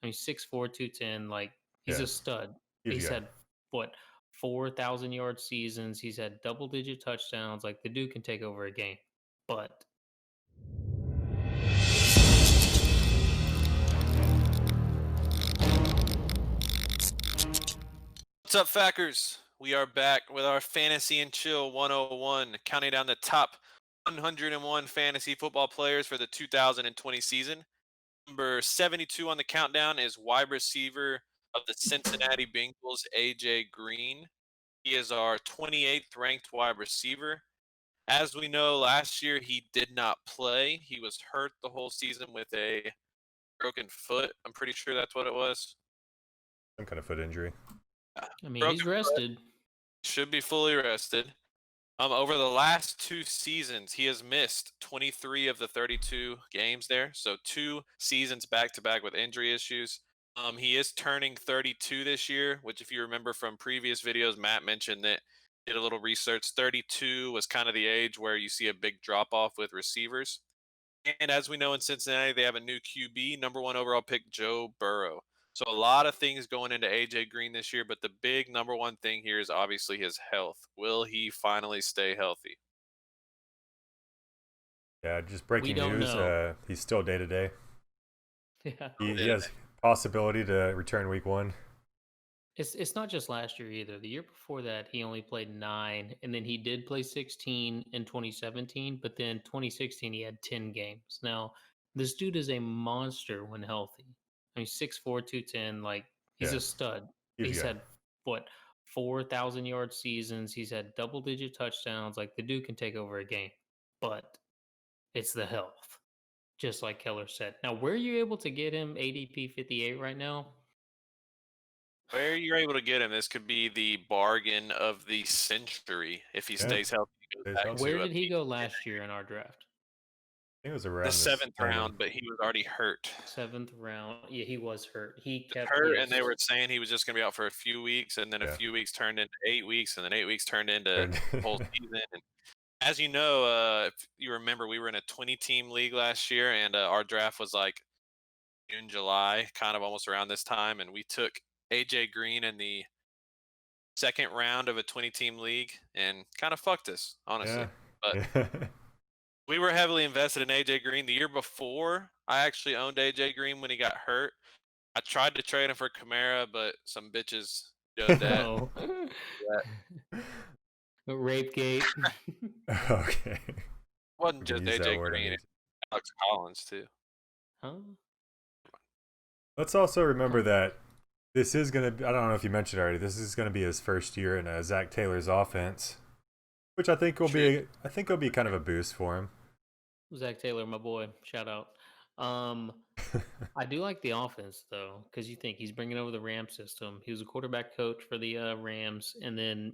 I mean, 6'4", 210. Like he's Yeah, a stud. he's He's young. had what 4,000-yard seasons. He's had double-digit touchdowns. Like the dude can take over a game, but What's up, Fackers? We are back with our Fantasy and Chill 101, counting down the top 101 fantasy football players for the 2020 season. Number 72 on the countdown is wide receiver of the Cincinnati Bengals, AJ Green. He is our 28th ranked wide receiver. As we know, last year he did not play. He was hurt the whole season with a broken foot. I'm pretty sure that's what it was. Some kind of foot injury. I mean, he's Broken foot, rested. should be fully rested. Over the last 2 seasons, he has missed 23 of the 32 games there. So 2 seasons back to back with injury issues. He is turning 32 this year, which, if you remember from previous videos, Matt mentioned that did a little research. 32 was kind of the age where you see a big drop off with receivers. And as we know in Cincinnati, they have a new QB, number one overall pick, Joe Burrow. So a lot of things going into AJ Green this year, but the big number one thing here is obviously his health. Will he finally stay healthy? Yeah, just We breaking don't news. know. He's still day to day. Yeah. He has possibility to return week 1. It's not just last year either. The year before that, he only played 9, and then he did play 16 in 2017, but then 2016 he had 10 games. Now, this dude is a monster when healthy. I mean, 6'4", 210. Like he's Yeah, a stud. he's He's young. had what 4,000-yard seasons. He's had double-digit touchdowns. Like the dude can take over a game, but it's the health, just like Keller said. Now, where are you able to get him ADP 58 right now? Where you're able to get him, this could be the bargain of the century. If he Yeah, stays healthy, he goes stays back healthy. Where to did he go last year in our draft? I think it was the around this seventh same. round, but he was already hurt. 7th round. Yeah, he was hurt. He kept Hurt, and they yes. were saying he was just going to be out for a few weeks, and then a Yeah. few weeks turned into 8 weeks, and then 8 weeks turned into And whole season. And as you know, if you remember, we were in a 20-team league last year, and our draft was like June, July, kind of almost around this time, and we took AJ Green in the second round of a 20-team league, and kind of fucked us, honestly. yeah. But Yeah. we were heavily invested in AJ Green. The year before, I actually owned AJ Green when he got hurt. I tried to trade him for Kamara, but some bitches did that. Oh. That Rape gate. Okay. wasn't We can just use that AJ word on Green, here. it was Alex Collins too. Huh? Let's also Huh. remember that this is going to be, I don't know if you mentioned already, this is going to be his first year in Zach Taylor's offense, which True. I think will be kind of a boost for him. Zach Taylor, my boy. Shout out. I do like the offense though, because you think he's bringing over the Ram system. He was a quarterback coach for the Rams, and then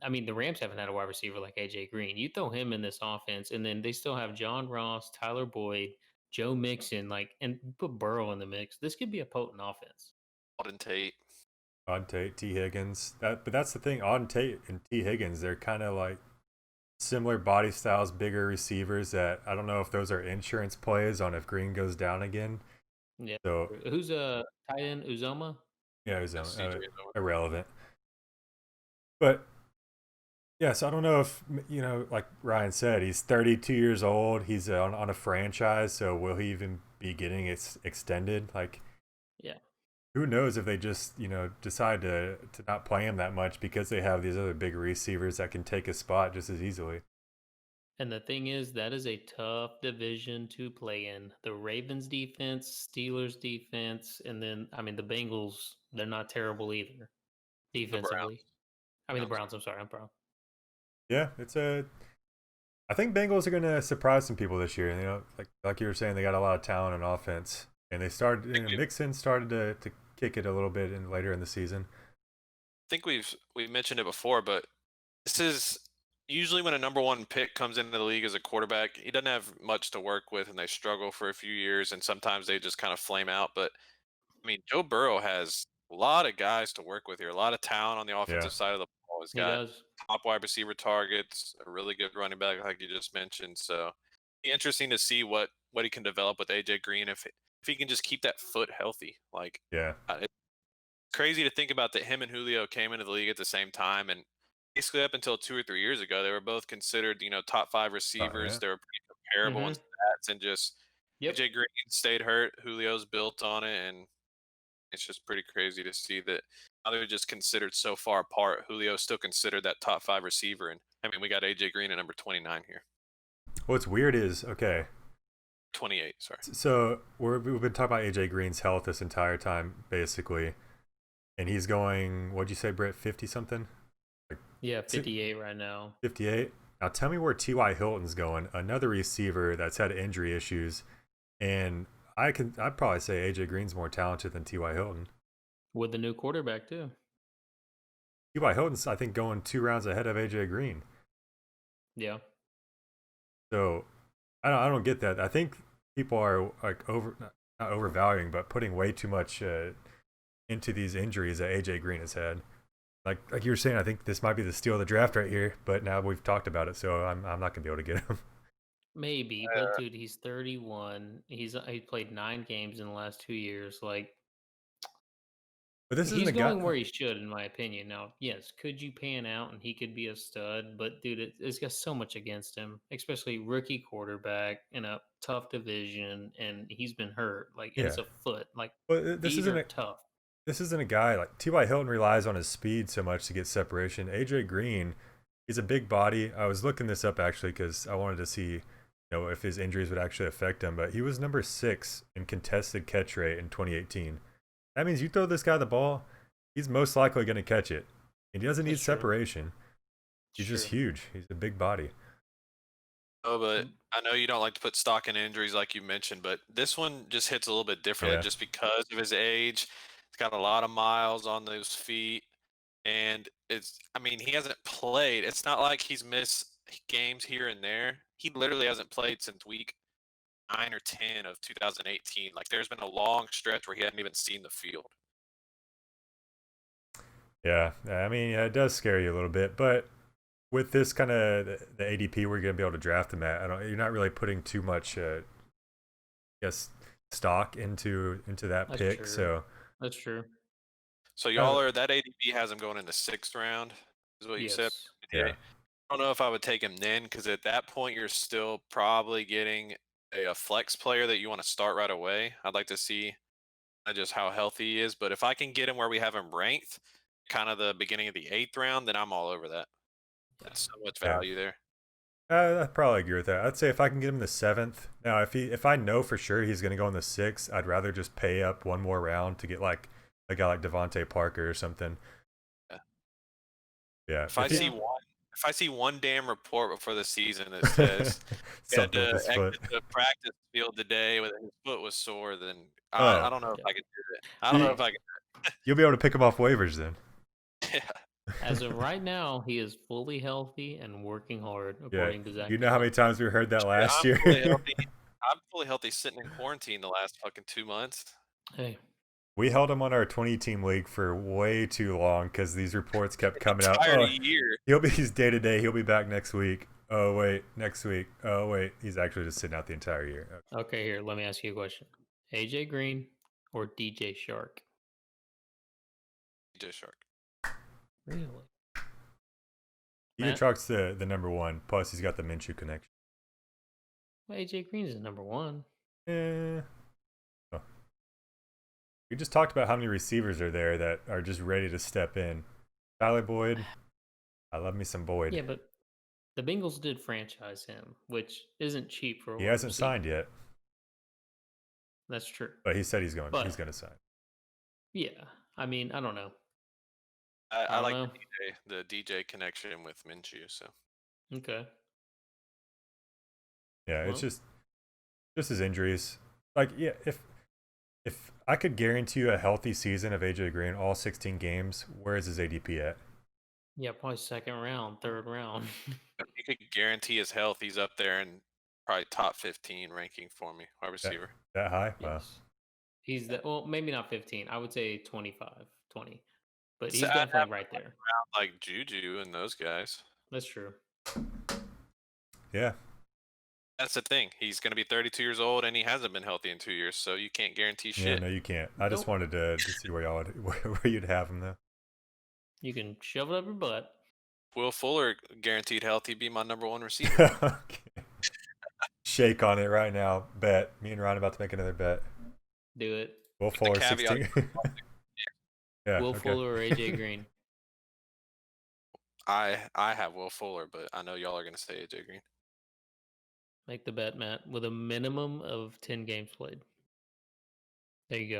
I mean the Rams haven't had a wide receiver like AJ Green. You throw him in this offense, and then they still have John Ross, Tyler Boyd, Joe Mixon, like, and put Burrow in the mix. This could be a potent offense. Alden Tate. Auden Tate, T. Higgins. But that's the thing. Auden Tate and T. Higgins, they're kind of like similar body styles, bigger receivers. That I don't know if those are insurance plays on if Green goes down again. Yeah. So Who's a tight end? Uzoma? yeah, he's That's CJ. irrelevant. But yeah, so I don't know if like Ryan said, he's 32 years old. He's on a franchise, so will he even be getting it extended? Like, Yeah. who knows if they just decide to not play him that much because they have these other big receivers that can take a spot just as easily. And the thing is, that is a tough division to play in. The Ravens defense, Steelers defense, and then I mean the Bengals, they're not terrible either The Browns. defensively. I mean the Browns. Browns, I'm sorry, I'm proud. Yeah, I think Bengals are going to surprise some people this year. Like you were saying, they got a lot of talent on offense, and they started. Mixon started to kick it a little bit later in the season. I think we've mentioned it before, but this is usually when a number one pick comes into the league as a quarterback, he doesn't have much to work with, and they struggle for a few years, and sometimes they just kind of flame out. But I mean, Joe Burrow has a lot of guys to work with here, a lot of talent on the Yeah, offensive side of the ball. He's He got does. top wide receiver targets, a really good running back, like you just mentioned. So, be interesting to see what he can develop with AJ Green if if he can just keep that foot healthy. Like, Yeah. it's crazy to think about that him and Julio came into the league at the same time, and basically up until 2 or 3 years ago, they were both considered, top five receivers. Yeah. They were pretty comparable in Mhm. stats, and just Yep. AJ Green stayed hurt. Julio's built on it, and it's just pretty crazy to see that now they're just considered so far apart. Julio's still considered that top five receiver, and I mean, we got AJ Green at number 29 here. What's weird is, okay, 28, sorry. so we've been talking about AJ Green's health this entire time, basically, and he's going. What'd you say, Brett? 50 something? Like Yeah, 58 right now. 58. Now tell me where T.Y. Hilton's going. Another receiver that's had injury issues, and I'd probably say AJ Green's more talented than T.Y. Hilton. With the new quarterback too. T.Y. Hilton's, I think, going 2 rounds ahead of AJ Green. Yeah. So I don't get that. I think people are like not overvaluing, but putting way too much into these injuries that AJ Green has had. Like you were saying, I think this might be the steal of the draft right here. But now we've talked about it, so I'm not gonna be able to get him. Maybe, but dude, he's 31. He played 9 games in the last 2 years. Like But this isn't he's a guy. going where he should, in my opinion. Now, yes, could you pan out and he could be a stud? But dude, it's got so much against him, especially rookie quarterback in a tough division, and he's been hurt. Like Yeah, it's a foot. Like but feet are tough. this isn't a guy like T.Y. Hilton relies on his speed so much to get separation. AJ Green, he's a big body. I was looking this up actually because I wanted to see, if his injuries would actually affect him. But he was number 6 in contested catch rate in 2018. That means you throw this guy the ball, he's most likely going to catch it. And he doesn't need That's true. separation. He's It's just true. huge. He's a big body. Oh, but I know you don't like to put stock in injuries like you mentioned, but this one just hits a little bit differently Yeah. just because of his age. He's got a lot of miles on those feet. And I mean, he hasn't played. It's not like he's missed games here and there. He literally hasn't played since week 9 or 10 of 2018. Like, there's been a long stretch where he hadn't even seen the field. Yeah. I mean, yeah, it does scare you a little bit. But with this kind of the ADP we're going to be able to draft him at, you're not really putting too much, I guess, stock into that That's pick. true. So That's true. So y'all are that ADP has him going in the 6th round, is what you said? Yes. yeah. I don't know if I would take him then, because at that point you're still probably getting a flex player that you want to start right away. I'd like to see just how healthy he is, but if I can get him where we have him ranked, kind of the beginning of the 8th round, then I'm all over that. That's so much Yeah. value there. I probably agree with that. I'd say if I can get him the 7th. Now, if I know for sure he's going to go in the 6th, I'd rather just pay up one more round to get like a guy like Devontae Parker or something. Yeah. Yeah. If I see one damn report before the season that says he had something to with his exit foot. the practice field today with his foot was sore, then Oh. I don't know if Yeah. I could do it. I don't know if I could. You'll be able to pick him off waivers then. Yeah. As of right now, he is fully healthy and working hard, Yeah. according to Zach. You know how many times we heard that Shit, last I'm year? fully healthy. I'm fully healthy sitting in quarantine the last fucking 2 months. Hey, We held him on our 20-team league for way too long because these reports kept coming out. Entire Oh, year. he's day to day. He'll be back next week. Oh wait, next week. Oh wait, he's actually just sitting out the entire year. okay, here, let me ask you a question. AJ Green or DJ Shark? DJ Shark. Really? DJ Matt? Chalk's the number one. Plus, he's got the Minshew connection. Well, AJ Green is number 1. Eh. Oh. We just talked about how many receivers are there that are just ready to step in. Tyler Boyd. I love me some Boyd. Yeah, but the Bengals did franchise him, which isn't cheap for a He wide hasn't receiver. signed yet, That's true. but he said he's going But- to sign. Yeah, I mean, I don't know. I don't like know. the DJ connection with Minshew. So Okay. Yeah, it's Well- just his injuries. Like, yeah, if I could guarantee you a healthy season of AJ Green, all 16 games, where is his ADP at? Yeah, probably 2nd round, 3rd round. if you could guarantee his health, he's up there in probably top 15 ranking for me, wide receiver. That high? Wow. Yes. He's well, maybe not 15. I would say 25, 20. But he's So I'd definitely have right there. like Juju and those guys. That's true. Yeah. That's the thing. He's going to be 32 years old, and he hasn't been healthy in 2 years, so you can't guarantee Yeah, shit. no, you can't. I just Nope. wanted to see where y'all would, where you'd have him though. You can shove it up your butt. Will Fuller guaranteed healthy, be my number one receiver. Okay. Shake on it right now. Bet. Me and Ryan about to make another bet. Do it. Will With the Fuller caveat, 16. Yeah. Will Okay. Fuller or AJ Green? I have Will Fuller, but I know y'all are going to say AJ Green. Make the bet, Matt, with a minimum of 10 games played. There you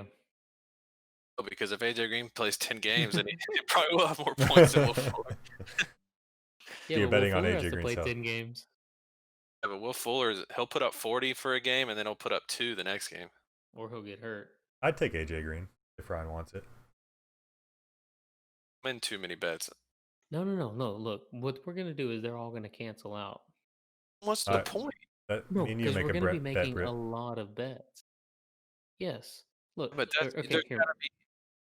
go. Because if AJ Green plays 10 games, then he probably will have more points than Will Fuller. Yeah, You're but Will betting on Fuller AJ has to Green, play so 10 games. Yeah, but Will Fuller, he'll put up 40 for a game, and then he'll put up 2 the next game. Or he'll get hurt. I'd take AJ Green if Ryan wants it. I'm in too many bets. No. Look, what we're going to do is they're all going to cancel out. What's the point? No, Me and you because make we're a going to be bet, making Brit. a lot of bets. Yes. Look, But that's okay, there's here. gotta be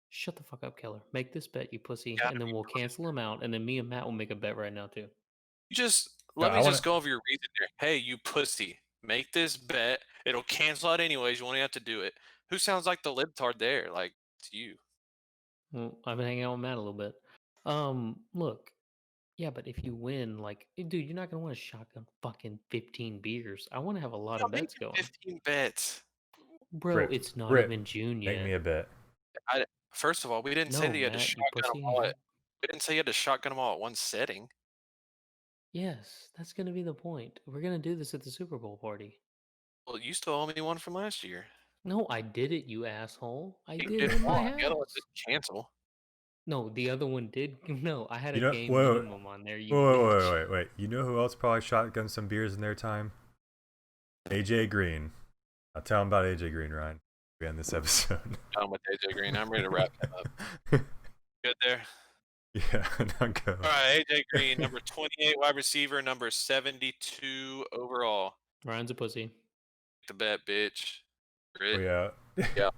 Shut the fuck up, Keller. Make this bet, you pussy, gotta and then be we'll money. cancel them out, and then me and Matt will make a bet right now, too. You just No, let I me want just to. go over your reason here. Hey, you pussy, make this bet. It'll cancel out anyways. You only have to do it. Who sounds like the libtard there? Like it's you. Well, I've been hanging out with Matt a little bit. Look. Yeah, but if you win, like, dude, you're not going to want to shotgun fucking 15 beers. I want to have a lot I'm of bets making going. 15 bets. Bro, Brit, it's not Brit, even June make yet. me a bet. First of all, we didn't say No, that you had to Matt, you shotgun them pussy. all. We didn't say you had to shotgun them all at one setting. Yes, that's going to be the point. We're going to do this at the Super Bowl party. Well, you still owe me one from last year. No, I did it, you asshole. I You did did it in my one. The other one house. didn't cancel. No, the other one did. No, I had a You know, game wait, minimum on there, you bitch. wait. You know who else probably shotgun some beers in their time? AJ Green. I'll tell him about AJ Green, Ryan. We end this episode. Done with AJ Green. I'm ready to wrap him up. Good there. Yeah, now go. All right, AJ Green, number 28 wide receiver, number 72 overall. Ryan's a pussy. The bet, bitch. Oh Grit. yeah. Yeah.